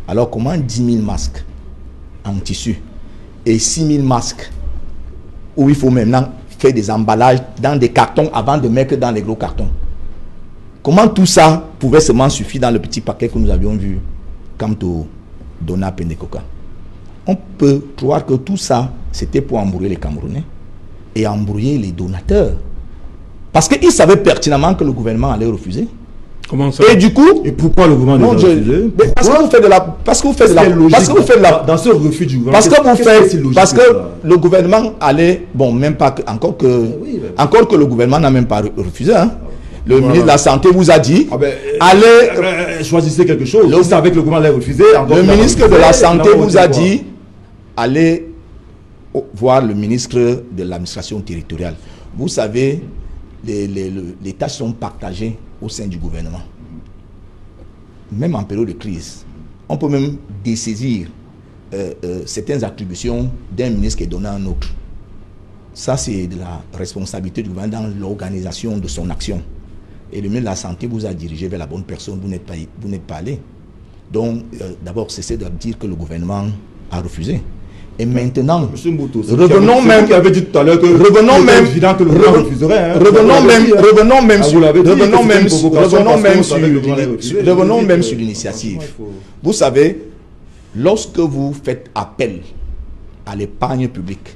Alors comment 10 000 masques en tissu et 6 000 masques où il faut maintenant faire des emballages dans des cartons avant de mettre dans les gros cartons? Comment tout ça pouvait seulement suffire dans le petit paquet que nous avions vu quant au Dona Pendecoca? On peut croire que tout ça, c'était pour embrouiller les Camerounais et embrouiller les donateurs. Parce qu'ils savaient pertinemment que le gouvernement allait refuser. Comment ça? Et du coup... Et pourquoi le gouvernement a refusé? Parce que vous faites de la... Parce que vous faites de la... Parce que vous faites de la... Dans ce refus du gouvernement... Parce que vous faites... Parce que le gouvernement allait... Bon, même pas... Encore que le gouvernement n'a même pas refusé, hein. Le ministre de la Santé vous a dit, allez... choisissez quelque chose. Vous savez que le gouvernement allait refuser. Le ministre de la Santé vous a dit, allez voir le ministre de l'administration territoriale. Vous savez, les tâches sont partagées au sein du gouvernement. Même en période de crise, on peut même dessaisir certaines attributions d'un ministre qui est donné à un autre. Ça, c'est de la responsabilité du gouvernement dans l'organisation de son action. Et le ministre de la Santé vous a dirigé vers la bonne personne, vous n'êtes pas allé. Donc, d'abord, cessez de dire que le gouvernement a refusé. Et maintenant, revenons même, qui avait dit tout à l'heure que revenons même, évident que le gouvernement refuserait. Hein, revenons même sur l'initiative. Vous savez, lorsque vous faites appel à l'épargne publique,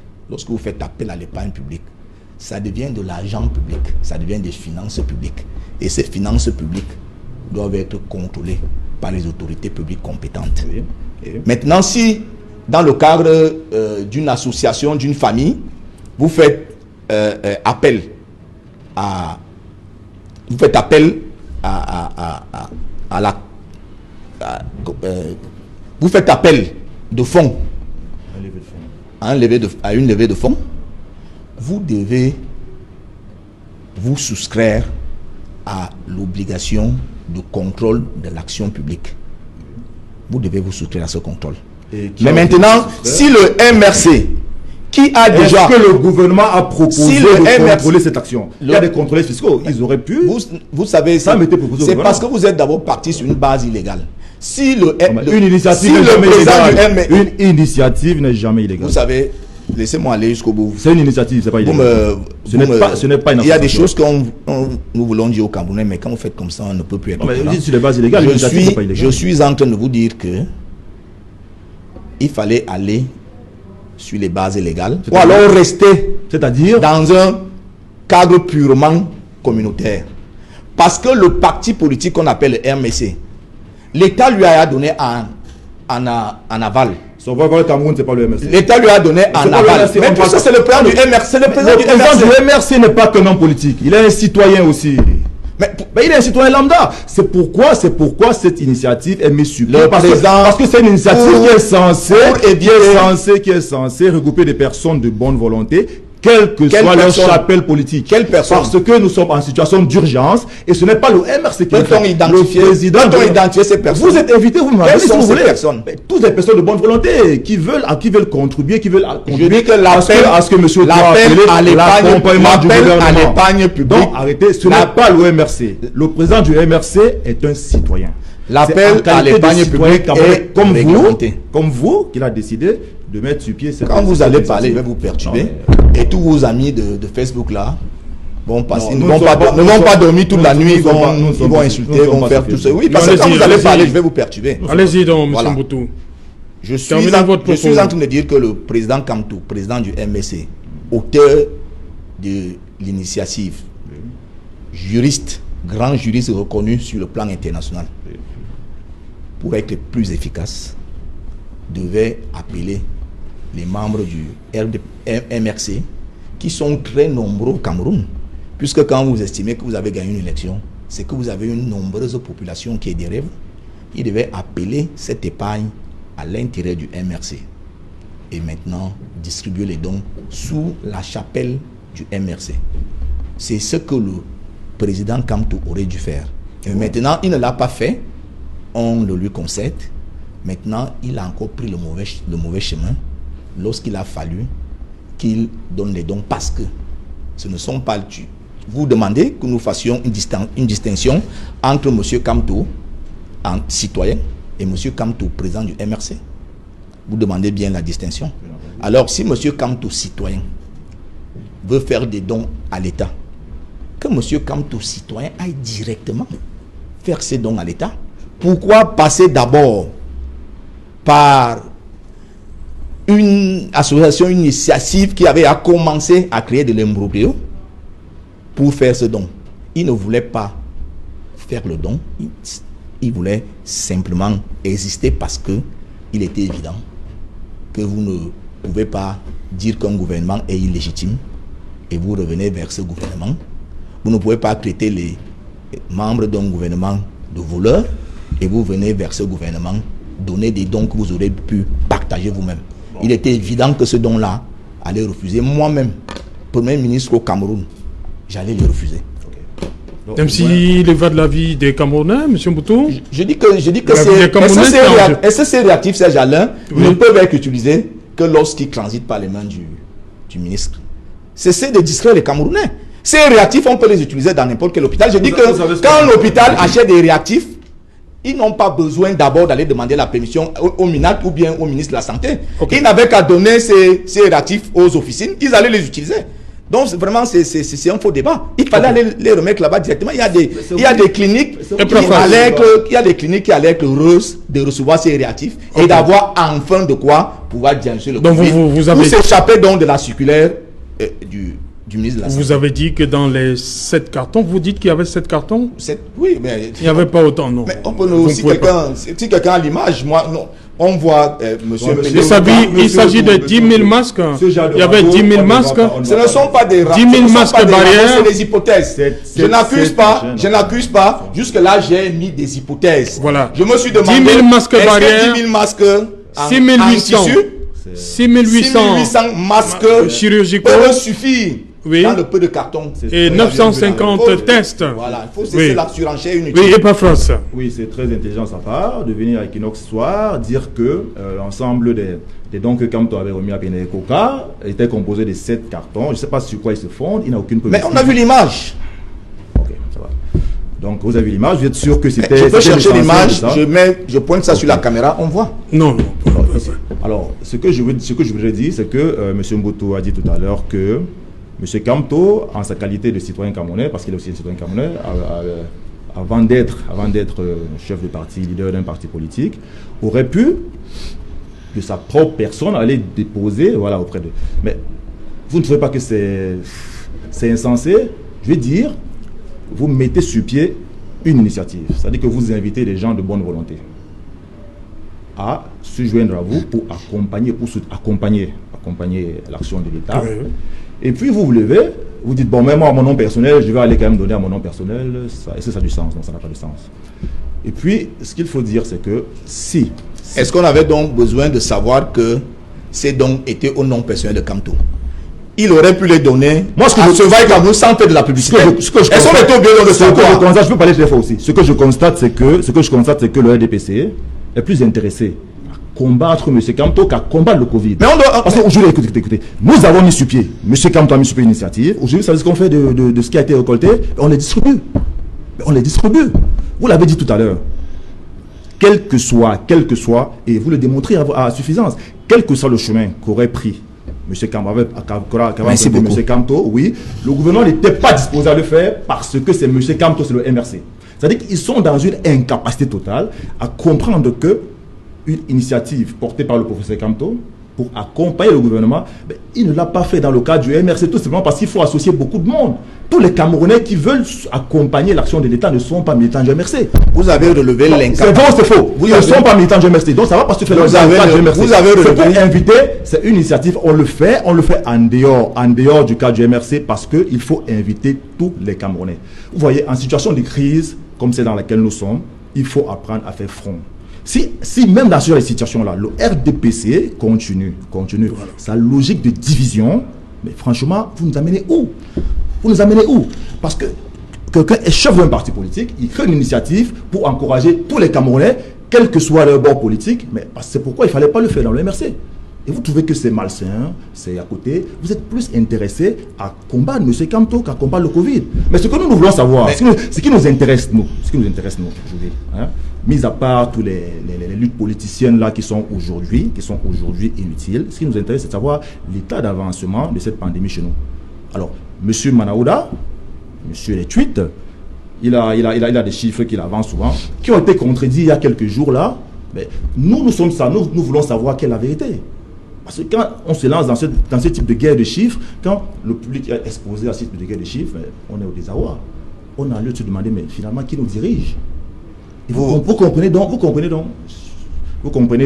ça devient de l'argent public, ça devient des finances publiques. Et ces finances publiques doivent être contrôlées par les autorités publiques compétentes. Maintenant, si dans le cadre d'une association, d'une famille, vous faites appel à vous faites appel de fonds à une levée de fonds, vous devez vous soustraire à l'obligation de contrôle de l'action publique. Vous devez vous soustraire à ce contrôle. Mais maintenant, si le MRC, qui a déjà... Est-ce que le gouvernement a proposé de contrôler cette action? Il y a des contrôleurs fiscaux, ils auraient pu... Vous savez, c'est parce que vous êtes d'abord parti sur une base illégale. Si une initiative n'est jamais illégale. Vous savez, laissez-moi aller jusqu'au bout. C'est une initiative, c'est pas illégal. Ce n'est pas une. Il y a des choses que nous voulons dire aux Camerounais, mais quand vous faites comme ça, on ne peut plus être. Sur les bases illégales, je suis en train de vous dire que il fallait aller sur les bases illégales ou alors rester, c'est-à-dire dans un cadre purement communautaire. Parce que le parti politique qu'on appelle le RMC, l'État lui a donné en aval. Le Cameroun, c'est pas le MRC. L'État lui a donné en aval. Mais tout ça, c'est le président du MRC. Le président du MRC n'est pas qu'un homme politique. Il est un citoyen aussi. Mais il est un citoyen lambda. C'est pourquoi cette initiative est mise sur pied. Parce que c'est une initiative qui est censée regrouper des personnes de bonne volonté, quelle que soit leur chapelle politique. Quelle personne? Parce que nous sommes en situation d'urgence et ce n'est pas le MRC qui le président. Quand on identifie ces personnes, vous êtes invité, vous m'avez si vous voulez. Toutes les personnes de bonne volonté qui veulent contribuer, qui veulent contribuer. Je dis que l'appel à l'épargne publique. Donc arrêtez, ce n'est pas le MRC. Le président du MRC est un citoyen. L'appel à l'épargne publique est comme vous, qu'il a décidé de mettre sur pied cette... Quand vous allez parler, je vais vous perturber. Et tous vos amis de Facebook là vont passer, ne vont pas dormir toute la nuit, ils vont insulter, vont faire tout ça. Oui, parce que quand vous allez parler, je vais vous perturber. Allez-y donc, M. Mboutou. Je suis en train de dire que le président Kamtou, président du MSC, auteur de l'initiative, juriste, grand juriste reconnu sur le plan international, pour être plus efficace, devait appeler les membres du MRC qui sont très nombreux au Cameroun. Puisque quand vous estimez que vous avez gagné une élection, c'est que vous avez une nombreuse population qui est derrière vous. Il devait appeler cette épargne à l'intérieur du MRC. Et maintenant, distribuer les dons sous la chapelle du MRC. C'est ce que le président Kamtou aurait dû faire. Et maintenant, il ne l'a pas fait. On le lui concède. Maintenant, il a encore pris le mauvais chemin lorsqu'il a fallu qu'il donne les dons parce que ce ne sont pas vous demandez que nous fassions une distinction entre M. Kamto, en citoyen, et M. Kamto, président du MRC. Vous demandez bien la distinction. Alors, si M. Kamto, citoyen, veut faire des dons à l'État, que M. Kamto, citoyen, aille directement faire ses dons à l'État. Pourquoi passer d'abord par une association, une initiative qui avait commencé à créer de l'imbroglio pour faire ce don? Il ne voulait pas faire le don, il voulait simplement exister parce que il était évident que vous ne pouvez pas dire qu'un gouvernement est illégitime et vous revenez vers ce gouvernement. Vous ne pouvez pas traiter les membres d'un gouvernement de voleurs et vous venez vers ce gouvernement donner des dons que vous aurez pu partager vous-même. Bon. Il était évident que ce don-là allait refuser. Moi-même, Premier ministre au Cameroun, j'allais le refuser. Donc, même s'il va de la vie des Camerounais, M. Mboutou. Je dis que ces réactifs, Serge Alain, ne peuvent être utilisés que lorsqu'ils transitent par les mains du ministre. Cessez de distraire les Camerounais. Ces réactifs, on peut les utiliser dans n'importe quel hôpital. Je dis que quand l'hôpital achète des réactifs, ils n'ont pas besoin d'abord d'aller demander la permission au MINAC ou bien au ministre de la Santé. Ils n'avaient qu'à donner ces réactifs aux officines, ils allaient les utiliser. Donc vraiment, c'est un faux débat. Il fallait aller les remettre là-bas directement. Il y a des cliniques qui allaient être heureuses de recevoir ces réactifs et d'avoir enfin de quoi pouvoir diagnostiquer le Covid. Vous s'échappez donc de la circulaire du ministre de la Santé. Vous avez dit que dans les 7 cartons, vous dites qu'il y avait 7 cartons? Oui, mais... Il n'y avait pas autant, non. Mais on peut nous... Si quelqu'un a l'image, moi, non. On voit, monsieur... Il s'agit de 10 000 masques. Il y avait 10 000 masques. Ce ne sont pas des... 10 000 masques barrières. C'est des hypothèses. Je n'accuse pas. Jusque-là, j'ai mis des hypothèses. Voilà. Je me suis demandé... 10 000 masques barrières. 10 000 masques 6 800 masques chirurgicaux peuvent suffire dans le peu de carton. Et 950 tests. Voilà, il faut cesser la surenchère inutile. Oui, et pas France. Oui, c'est très intelligent de sa part de venir à Equinox soir dire que l'ensemble des dons que Kamto avait remis à Péné Coca était composé de 7 cartons. Je ne sais pas sur quoi ils se fondent, il n'a aucune preuve. Mais on a vu l'image. Ok, ça va. Donc vous avez vu l'image, vous êtes sûr que c'était... Je peux chercher l'image, je pointe ça sur la caméra, on voit. Non. Alors, ce que je voudrais dire, c'est que M. Mboutou a dit tout à l'heure que M. Kamto, en sa qualité de citoyen camerounais, parce qu'il est aussi un citoyen camerounais, avant d'être chef de parti, leader d'un parti politique, aurait pu, de sa propre personne, aller déposer auprès de... Mais vous ne trouvez pas que c'est insensé? Je vais dire, vous mettez sur pied une initiative. C'est-à-dire que vous invitez des gens de bonne volonté à se joindre à vous pour accompagner l'action de l'État. Oui. Et puis vous vous levez, vous dites, bon, même moi, à mon nom personnel, je vais aller quand même donner à mon nom personnel. Est-ce que ça a du sens? Non, ça n'a pas de sens. Et puis, ce qu'il faut dire, c'est que si... Est-ce qu'on avait donc besoin de savoir que ces dons étaient au nom personnel de Kamto? Il aurait pu les donner à Sauvaille Cameroun sans faire de la publicité. Je peux parler très fort aussi. Ce que je constate, c'est que le RDPC est plus intéressé à combattre M. Kamto qu'à combattre le Covid. Mais on doit... Parce qu'aujourd'hui, écoutez, nous avons mis sur pied, M. Kamto a mis sur pied une initiative. Aujourd'hui, vous savez ce qu'on fait de ce qui a été récolté? On les distribue. Vous l'avez dit tout à l'heure. Quel que soit, et vous le démontrez à suffisance, quel que soit le chemin qu'aurait pris M. Kamto, oui, le gouvernement n'était pas disposé à le faire parce que c'est M. Kamto, c'est le MRC. C'est-à-dire qu'ils sont dans une incapacité totale à comprendre que une initiative portée par le professeur Kamto pour accompagner le gouvernement, il ne l'a pas fait dans le cadre du MRC, tout simplement parce qu'il faut associer beaucoup de monde. Tous les Camerounais qui veulent accompagner l'action de l'État ne sont pas militants du MRC. Vous avez relevé l'incapacité. C'est vrai ou c'est faux? Ils ne sont pas militants du MRC. Donc ça va parce que tu fais le cadre du MRC. Vous avez relevé. C'est invité, c'est une initiative, on le fait en dehors du cadre du MRC parce qu'il faut inviter tous les Camerounais. Vous voyez, en situation de crise, comme c'est dans laquelle nous sommes, il faut apprendre à faire front. Si même dans cette situation-là, le RDPC continue sa logique de division, mais franchement, vous nous amenez où? Parce que quelqu'un est chef d'un parti politique, il crée une initiative pour encourager tous les Camerounais, quel que soit leur bord politique, mais c'est pourquoi il ne fallait pas le faire dans le MRC. et vous trouvez que c'est malsain, c'est à côté, vous êtes plus intéressé à combattre M. Kamto qu'à combattre le Covid. Mais ce que nous voulons savoir, ce qui nous intéresse, nous aujourd'hui, hein, mis à part toutes les luttes politiciennes là qui sont aujourd'hui inutiles, ce qui nous intéresse, c'est de savoir l'état d'avancement de cette pandémie chez nous. Alors, M. Manaouda, M. les tweets, il a des chiffres qu'il avance souvent, qui ont été contredits il y a quelques jours là. Mais nous sommes ça, nous voulons savoir quelle est la vérité. Parce que quand on se lance dans ce type de guerre de chiffres, quand le public est exposé à ce type de guerre de chiffres, on est au désarroi. On a lieu de se demander, mais finalement, qui nous dirige? Et vous comprenez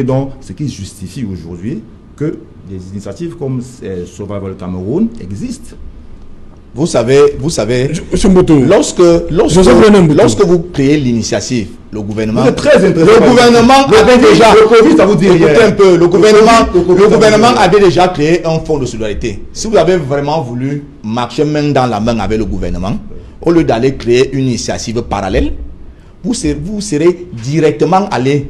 donc ce qui justifie aujourd'hui que des initiatives comme Survival Cameroun existent. Vous savez, lorsque vous créez l'initiative, le gouvernement, avait déjà, le gouvernement avait déjà créé un fonds de solidarité. Si vous avez vraiment voulu marcher main dans la main avec le gouvernement, au lieu d'aller créer une initiative parallèle, vous serez directement allé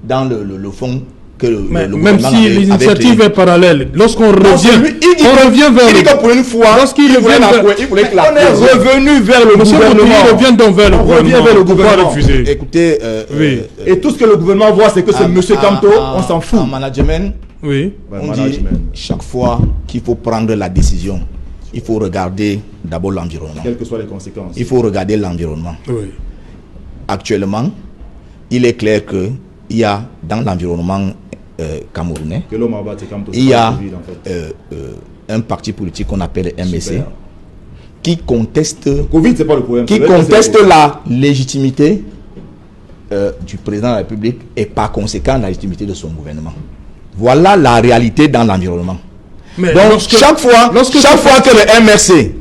dans le fonds que le même si l'initiative est parallèle, lorsqu'on revient, on revient vers il dit que pour une fois, lorsqu'il revient, il voulait que la on est revenu vers le gouvernement. Il revient donc vers le gouvernement. Refuser. Écoutez, et tout ce que le gouvernement voit, c'est que c'est M. Kamto, on s'en fout. En management, oui. On dit chaque fois qu'il faut prendre la décision, il faut regarder d'abord l'environnement. Quelles que soient les conséquences. Il faut regarder l'environnement. Oui. Actuellement, il est clair que il y a dans l'environnement camerounais, il y a un parti politique qu'on appelle MSC qui conteste, la légitimité du président de la République et par conséquent la légitimité de son gouvernement. Voilà la réalité dans l'environnement. Donc chaque fois que le MRC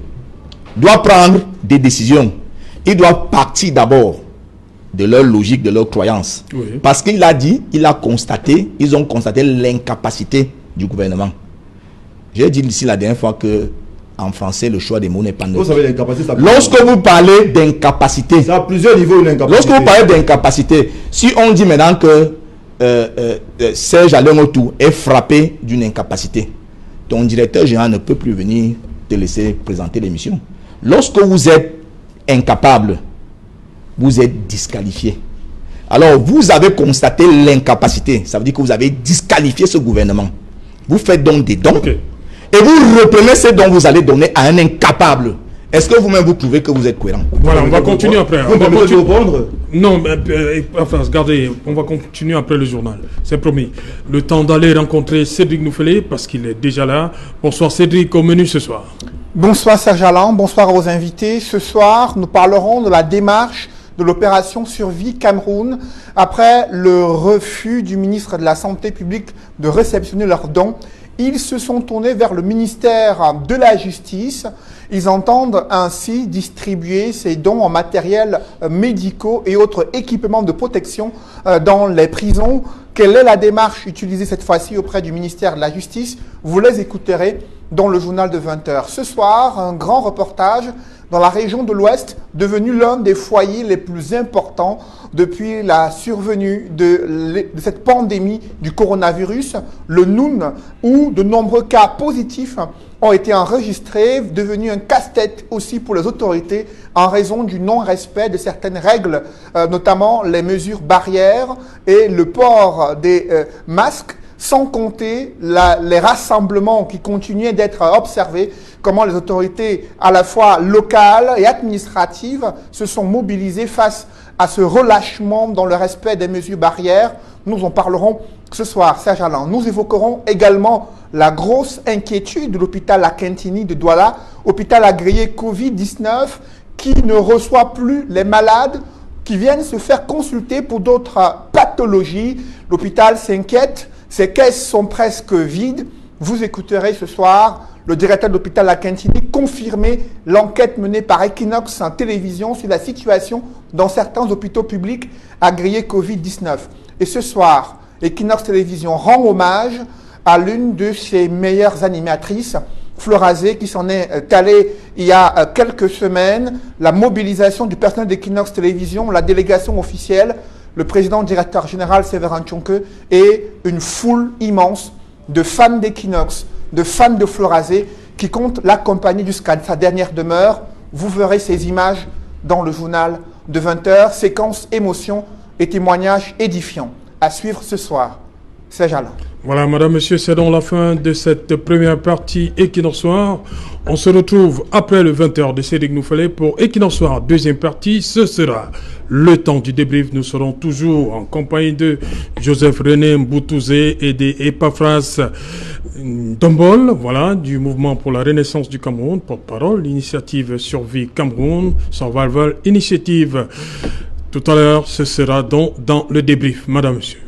doit prendre des décisions, il doit partir d'abord de leur logique, de leur croyance. Oui. Parce qu'ils ont constaté l'incapacité du gouvernement. J'ai dit ici la dernière fois que en français, le choix des mots n'est pas neutre. Vous savez, l'incapacité, ça lorsque vous parlez d'incapacité, ça a plusieurs niveaux, une incapacité. Lorsque vous parlez d'incapacité, si on dit maintenant que Serge Alengotou est frappé d'une incapacité, ton directeur général ne peut plus venir te laisser présenter l'émission. Lorsque vous êtes incapable, vous êtes disqualifié. Alors, vous avez constaté l'incapacité. Ça veut dire que vous avez disqualifié ce gouvernement. Vous faites donc des dons. Okay. Et vous reprenez ces dons que vous allez donner à un incapable. Est-ce que vous-même vous trouvez que vous êtes cohérent? Voilà, on va continuer après. Vous pouvez répondre? Non, mais enfin, regardez, on va continuer après le journal. C'est promis. Le temps d'aller rencontrer Cédric Noufelé parce qu'il est déjà là. Bonsoir Cédric, au menu ce soir. Bonsoir Serge Alain, bonsoir à vos invités. Ce soir, nous parlerons de la démarche de l'opération Survie Cameroun après le refus du ministre de la Santé publique de réceptionner leurs dons. Ils se sont tournés vers le ministère de la Justice. Ils entendent ainsi distribuer ces dons en matériel médicaux et autres équipements de protection dans les prisons. Quelle est la démarche utilisée cette fois-ci auprès du ministère de la Justice? Vous les écouterez dans le journal de 20h. Ce soir, un grand reportage dans la région de l'Ouest, devenu l'un des foyers les plus importants depuis la survenue de cette pandémie du coronavirus, le Noun, où de nombreux cas positifs ont été enregistrés, devenu un casse-tête aussi pour les autorités en raison du non-respect de certaines règles, notamment les mesures barrières et le port des masques, sans compter les rassemblements qui continuaient d'être observés, comment les autorités à la fois locales et administratives se sont mobilisées face à ce relâchement dans le respect des mesures barrières. Nous en parlerons ce soir, Serge Alain. Nous évoquerons également la grosse inquiétude de l'hôpital Akintini de Douala, hôpital agréé Covid-19, qui ne reçoit plus les malades qui viennent se faire consulter pour d'autres pathologies. L'hôpital s'inquiète. Ces caisses sont presque vides. Vous écouterez ce soir le directeur de l'hôpital Akintini confirmer l'enquête menée par Equinox en télévision sur la situation dans certains hôpitaux publics agréés Covid-19. Et ce soir, Equinox Télévision rend hommage à l'une de ses meilleures animatrices, Florazé, qui s'en est allée il y a quelques semaines. La mobilisation du personnel d'Equinox Télévision, la délégation officielle, le président directeur général Séverin Tchonke et une foule immense de fans d'Equinox, de fans de Florazé, qui compte l'accompagner jusqu'à sa dernière demeure. Vous verrez ces images dans le journal de 20h, séquence émotion et témoignages édifiants. À suivre ce soir. Serge Alain. Voilà, madame, monsieur, c'est donc la fin de cette première partie Equinox Soir. On se retrouve après le 20h de Cédric Nouffelé pour Equinox Soir, deuxième partie. Ce sera le temps du débrief. Nous serons toujours en compagnie de Joseph René Mboutouzé et des Epaphras Dombol, voilà, du mouvement pour la renaissance du Cameroun, porte-parole, l'initiative Survie Cameroun, Survival Initiative. Tout à l'heure, ce sera donc dans le débrief, madame, monsieur.